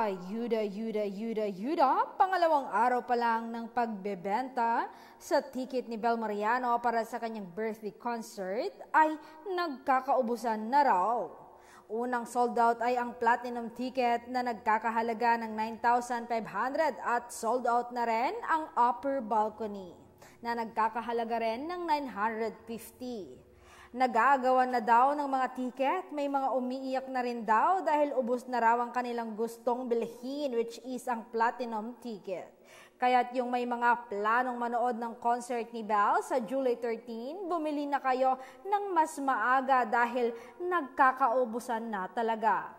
Ayuda, pangalawang araw pa lang ng pagbebenta sa ticket ni Bel Mariano para sa kanyang birthday concert ay nagkakaubusan na raw. Unang sold out ay ang platinum ticket na nagkakahalaga ng 9,500 at sold out na rin ang upper balcony na nagkakahalaga rin ng 950. Nagagawan na daw ng mga tiket, may mga umiiyak na rin daw dahil ubos na raw ang kanilang gustong bilhin, which is ang platinum ticket. Kaya't yung may mga planong manood ng concert ni Bel sa July 13, bumili na kayo ng mas maaga dahil nagkakaubusan na talaga.